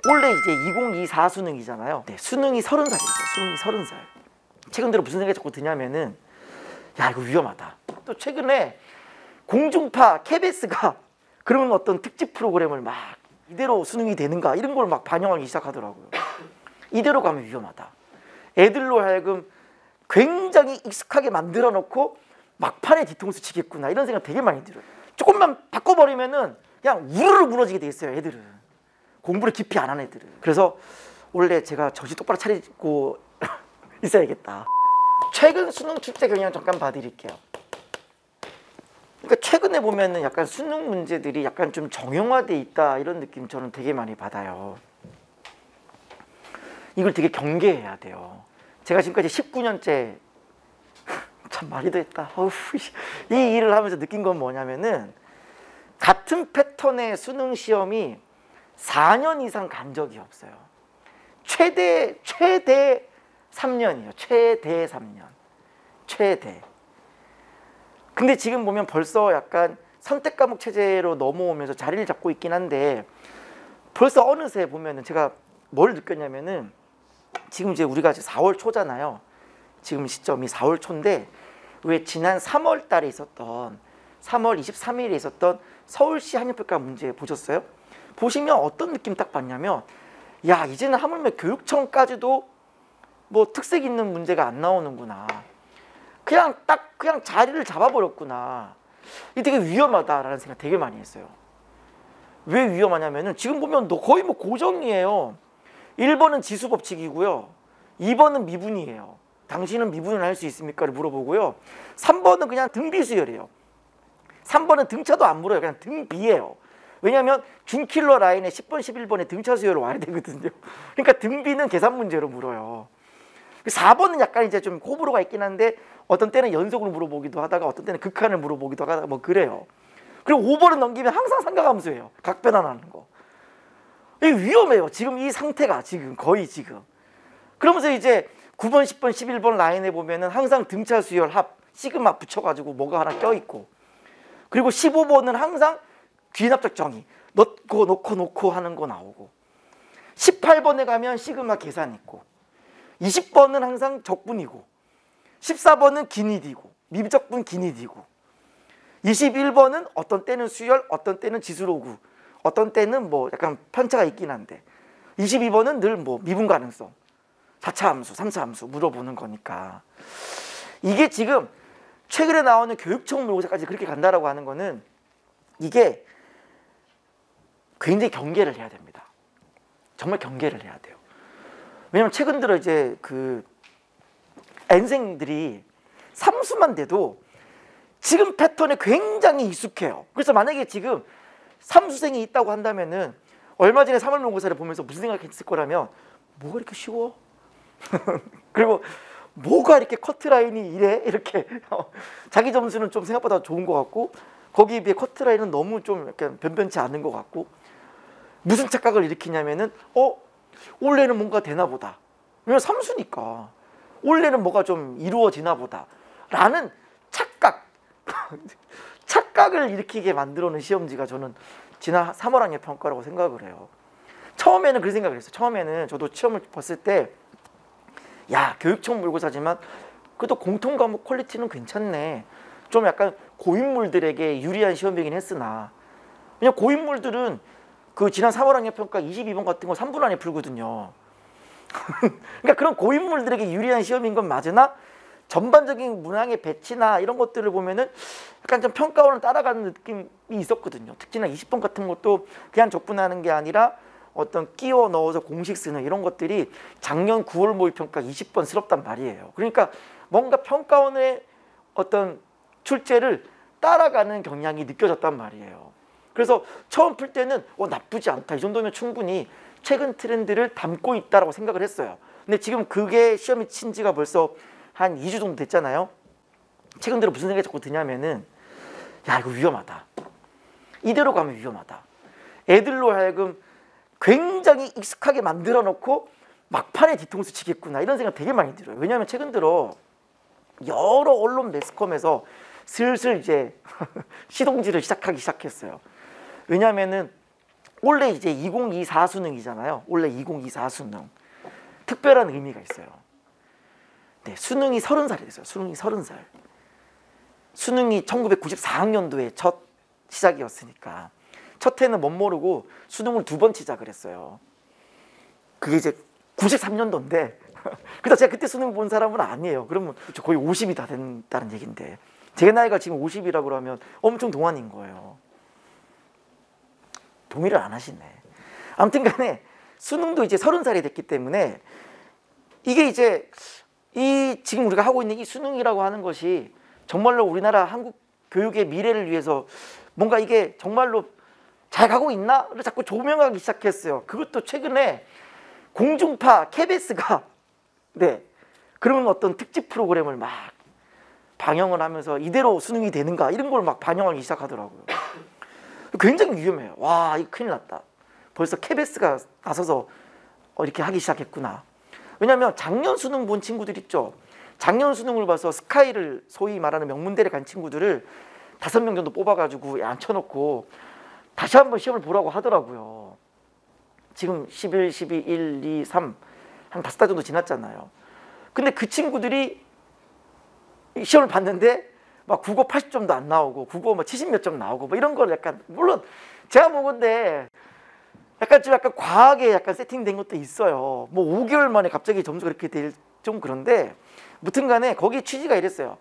원래 이제 2024 수능이잖아요. 네, 수능이 30살이죠. 수능이 30살. 최근 들어 무슨 생각이 자꾸 드냐면은 야 이거 위험하다. 또 최근에 공중파 KBS가 그런 어떤 특집 프로그램을 막 이대로 수능이 되는가 이런 걸 막 반영하기 시작하더라고요. 이대로 가면 위험하다. 애들로 하여금 굉장히 익숙하게 만들어 놓고 막판에 뒤통수 치겠구나 이런 생각 되게 많이 들어요. 조금만 바꿔버리면은 그냥 우르르 무너지게 돼 있어요. 애들은 공부를 깊이 안 한 애들은. 그래서 원래 제가 정신 똑바로 차리고 있어야겠다. 최근 수능 출제 경향 잠깐 봐드릴게요. 그러니까 최근에 보면은 약간 수능 문제들이 약간 좀 정형화돼 있다 이런 느낌 저는 되게 많이 받아요. 이걸 되게 경계해야 돼요. 제가 지금까지 19년째 참 말이 됐다. 이 일을 하면서 느낀 건 뭐냐면은 같은 패턴의 수능 시험이 4년 이상 간 적이 없어요. 최대 3년이에요. 최대 3년. 최대. 근데 지금 보면 벌써 약간 선택 과목 체제로 넘어오면서 자리를 잡고 있긴 한데 벌써 어느새 보면은 제가 뭘 느꼈냐면은 지금 이제 우리가 이제 4월 초잖아요. 지금 시점이 4월 초인데 왜 지난 3월 달에 있었던 3월 23일에 있었던 서울시 학력평가 문제 보셨어요? 보시면 어떤 느낌 딱 봤냐면 야 이제는 하물며 교육청까지도 뭐 특색 있는 문제가 안 나오는구나. 그냥 자리를 잡아버렸구나. 이게 되게 위험하다라는 생각 되게 많이 했어요. 왜 위험하냐면은 지금 보면 거의 뭐 고정이에요. 1번은 지수법칙이고요. 2번은 미분이에요. 당신은 미분을 할 수 있습니까?를 물어보고요. 3번은 그냥 등비수열이에요. 3번은 등차도 안 물어요. 그냥 등비예요. 왜냐하면 준킬러 라인에 10번, 11번에 등차 수열을 와야 되거든요. 그러니까 등비는 계산 문제로 물어요. 4번은 약간 이제 좀 호불호가 있긴 한데 어떤 때는 연속으로 물어보기도 하다가 어떤 때는 극한을 물어보기도 하다가 뭐 그래요. 그리고 5번은 넘기면 항상 삼각함수예요. 각변환하는 거. 이게 위험해요. 지금 이 상태가 지금 거의 지금. 그러면서 이제 9번, 10번, 11번 라인에 보면은 항상 등차 수열 합 시그마 붙여가지고 뭐가 하나 껴있고 그리고 15번은 항상 귀납적 정의 놓고 하는 거 나오고 18번에 가면 시그마 계산 있고 20번은 항상 적분이고 14번은 기니디고 미적분 기니디고 21번은 어떤 때는 수열 어떤 때는 지수로구 어떤 때는 뭐 약간 편차가 있긴 한데 22번은 늘 뭐 미분 가능성 4차 함수 3차 함수 물어보는 거니까 이게 지금 최근에 나오는 교육청 모의고사까지 그렇게 간다라고 하는 거는 이게 굉장히 경계를 해야 됩니다. 정말 경계를 해야 돼요. 왜냐면 최근 들어 이제 그 N생들이 삼수만 돼도 지금 패턴에 굉장히 익숙해요. 그래서 만약에 지금 삼수생이 있다고 한다면은 얼마 전에 3월 모의고사를 보면서 무슨 생각했을 거라면 뭐가 이렇게 쉬워? 그리고 뭐가 이렇게 커트라인이 이래? 이렇게 자기 점수는 좀 생각보다 좋은 것 같고 거기에 비해 커트라인은 너무 좀 약간 변변치 않은 것 같고 무슨 착각을 일으키냐면은 올해는 뭔가 되나 보다. 왜냐면 삼수니까 올해는 뭐가 좀 이루어지나 보다 라는 착각을 일으키게 만들어놓은 시험지가 저는 지난 3월 학년 평가라고 생각을 해요. 처음에는 그런 생각을 했어요. 처음에는 저도 시험을 봤을 때 야 교육청 모의고사지만 그래도 공통과목 퀄리티는 괜찮네. 좀 약간 고인물들에게 유리한 시험이긴 했으나 왜냐면 고인물들은 그 지난 3월 학년 평가 22번 같은 거 3분 안에 풀거든요. 그러니까 그런 고인물들에게 유리한 시험인 건 맞으나 전반적인 문항의 배치나 이런 것들을 보면은 약간 좀 평가원을 따라가는 느낌이 있었거든요. 특히나 20번 같은 것도 그냥 적분하는 게 아니라 어떤 끼워 넣어서 공식 쓰는 이런 것들이 작년 9월 모의평가 20번스럽단 말이에요. 그러니까 뭔가 평가원의 어떤 출제를 따라가는 경향이 느껴졌단 말이에요. 그래서 처음 풀 때는 나쁘지 않다. 이 정도면 충분히 최근 트렌드를 담고 있다고 생각을 했어요. 근데 지금 그게 시험이 친 지가 벌써 한 2주 정도 됐잖아요. 최근 들어 무슨 생각이 자꾸 드냐면은 야 이거 위험하다. 이대로 가면 위험하다. 애들로 하여금 굉장히 익숙하게 만들어 놓고 막판에 뒤통수 치겠구나 이런 생각 되게 많이 들어요. 왜냐하면 최근 들어 여러 언론 매스컴에서 슬슬 이제 시동질을 시작하기 시작했어요. 왜냐하면은 원래 이제 2024 수능이잖아요. 원래 2024 수능. 특별한 의미가 있어요. 네, 수능이 30살이 됐어요. 수능이 30살. 수능이 1994학년도에 첫 시작이었으니까 첫 해는 못 모르고 수능을 2번 시작을 했어요. 그게 이제 93년도인데 그래서 제가 그때 수능 본 사람은 아니에요. 그러면 거의 50이 다 된다는 얘긴데 제 나이가 지금 50이라고 그러면 엄청 동안인 거예요. 동의를 안 하시네. 아무튼 간에 수능도 이제 30살이 됐기 때문에 이게 이제 이 지금 우리가 하고 있는 이 수능이라고 하는 것이 정말로 우리나라 한국 교육의 미래를 위해서 뭔가 이게 정말로 잘 가고 있나를 자꾸 조명하기 시작했어요. 그것도 최근에 공중파 KBS가 네 그런 어떤 특집 프로그램을 막 방영을 하면서 이대로 수능이 되는가 이런 걸 막 반영하기 시작하더라고요. 굉장히 위험해요. 와, 이거 큰일 났다. 벌써 KBS가 나서서 이렇게 하기 시작했구나. 왜냐하면 작년 수능 본 친구들 있죠. 작년 수능을 봐서 스카이를 소위 말하는 명문대를 간 친구들을 5명 정도 뽑아가지고 앉혀놓고 다시 한번 시험을 보라고 하더라고요. 지금 11, 12, 1, 2, 3 한 5달 정도 지났잖아요. 근데 그 친구들이 시험을 봤는데 막 국어 80점도 안 나오고 국어 뭐 70 몇 점 나오고 뭐 이런 걸 약간 물론 제가 보건데 약간 좀 약간 과하게 약간 세팅된 것도 있어요. 뭐 5개월 만에 갑자기 점수가 이렇게 될 좀 그런데 무튼간에 거기 취지가 이랬어요.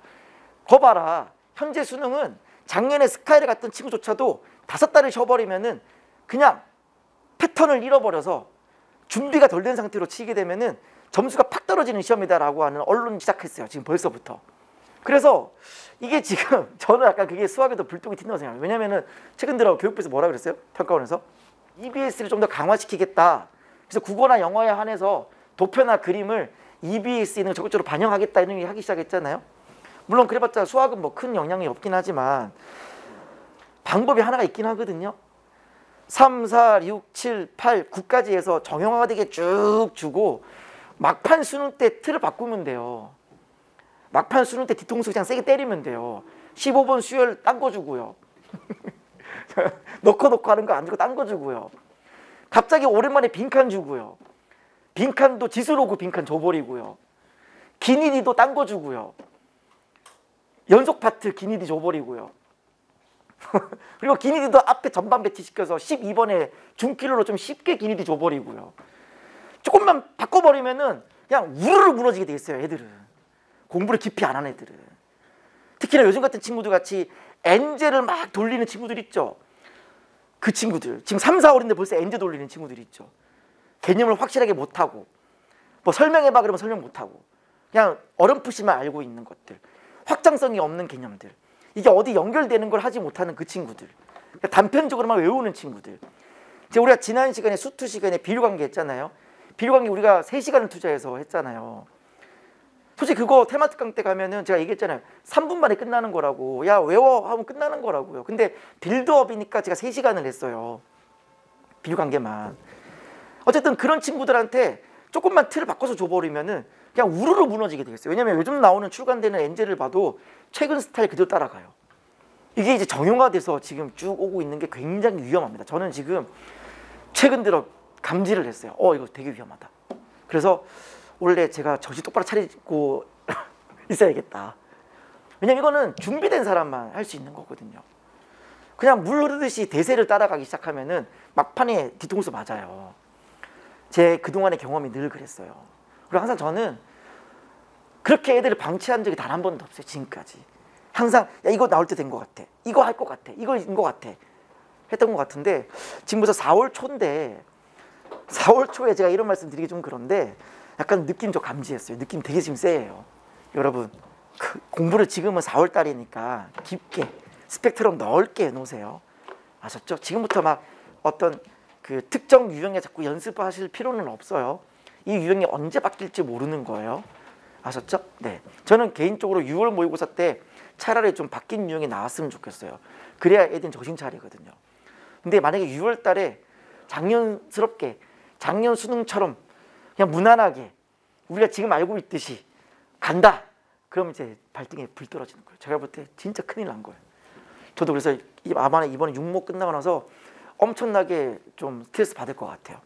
거 봐라. 현재 수능은 작년에 스카이를 갔던 친구조차도 5달을 쉬어버리면은 그냥 패턴을 잃어버려서 준비가 덜 된 상태로 치게 되면은 점수가 팍 떨어지는 시험이다라고 하는 언론이 시작했어요. 지금 벌써부터. 그래서 이게 지금 저는 약간 그게 수학에도 불똥이 튄다고 생각해요. 왜냐면은 최근 들어 교육부에서 뭐라 그랬어요? 평가원에서 EBS를 좀 더 강화시키겠다. 그래서 국어나 영어에 한해서 도표나 그림을 EBS에 있는 적극적으로 반영하겠다 이런 얘기 하기 시작했잖아요. 물론 그래봤자 수학은 뭐 큰 영향이 없긴 하지만 방법이 하나가 있긴 하거든요. 3, 4, 6, 7, 8, 9까지 해서 정형화되게 쭉 주고 막판 수능 때 틀을 바꾸면 돼요. 막판 수능 때 뒤통수 그냥 세게 때리면 돼요. 15번 수열 딴 거 주고요. 넣고 하는 거 안 주고 딴 거 주고요. 갑자기 오랜만에 빈칸 주고요. 빈칸도 지수로그 빈칸 줘버리고요. 기니디도 딴 거 주고요. 연속 파트 기니디 줘버리고요. 그리고 기니디도 앞에 전반 배치시켜서 12번에 중킬로로 좀 쉽게 기니디 줘버리고요. 조금만 바꿔버리면은 그냥 우르르 무너지게 돼 있어요. 애들은 공부를 깊이 안 하는 애들은. 특히나 요즘 같은 친구들 같이 엔제를 막 돌리는 친구들 있죠. 그 친구들 지금 3, 4월인데 벌써 엔제 돌리는 친구들이 있죠. 개념을 확실하게 못하고 뭐 설명해봐 그러면 설명 못하고 그냥 어렴풋이만 알고 있는 것들, 확장성이 없는 개념들, 이게 어디 연결되는 걸 하지 못하는 그 친구들, 그러니까 단편적으로만 외우는 친구들. 제가 우리가 지난 시간에 수투 시간에 비율관계 했잖아요. 비율관계 우리가 3시간을 투자해서 했잖아요. 솔직히 그거 테마 특강 때 가면은 제가 얘기했잖아요. 3분 만에 끝나는 거라고. 야 외워 하면 끝나는 거라고요. 근데 빌드업이니까 제가 3시간을 했어요. 비율관계만. 어쨌든 그런 친구들한테 조금만 틀을 바꿔서 줘버리면은 그냥 우르르 무너지게 되겠어요. 왜냐면 요즘 나오는 출간되는 엔젤을 봐도 최근 스타일 그대로 따라가요. 이게 이제 정형화돼서 지금 쭉 오고 있는 게 굉장히 위험합니다. 저는 지금 최근 들어 감지를 했어요. 이거 되게 위험하다. 그래서 원래 제가 정신 똑바로 차리고 있어야겠다. 왜냐면 이거는 준비된 사람만 할 수 있는 거거든요. 그냥 물 흐르듯이 대세를 따라가기 시작하면은 막판에 뒤통수 맞아요. 제 그동안의 경험이 늘 그랬어요. 그리고 항상 저는 그렇게 애들을 방치한 적이 단 한 번도 없어요. 지금까지. 항상 야 이거 나올 때 된 것 같아. 이거 할 것 같아. 이거인 것 같아. 했던 것 같은데 지금 벌써 4월 초인데 4월 초에 제가 이런 말씀 드리기 좀 그런데 약간 느낌 좀 감지했어요. 느낌 되게 지금 세요. 여러분 공부를 지금은 4월 달이니까 깊게 스펙트럼 넓게 놓으세요. 아셨죠? 지금부터 막 어떤 그 특정 유형에 자꾸 연습하실 필요는 없어요. 이 유형이 언제 바뀔지 모르는 거예요. 아셨죠? 네. 저는 개인적으로 6월 모의고사 때 차라리 좀 바뀐 유형이 나왔으면 좋겠어요. 그래야 애들은 정신 차리거든요. 근데 만약에 6월 달에 작년스럽게 작년 수능처럼 그냥 무난하게 우리가 지금 알고 있듯이 간다. 그럼 이제 발등에 불 떨어지는 거예요. 제가 볼 때 진짜 큰일 난 거예요. 저도 그래서 아마 이번에 육모 끝나고 나서 엄청나게 좀 스트레스 받을 것 같아요.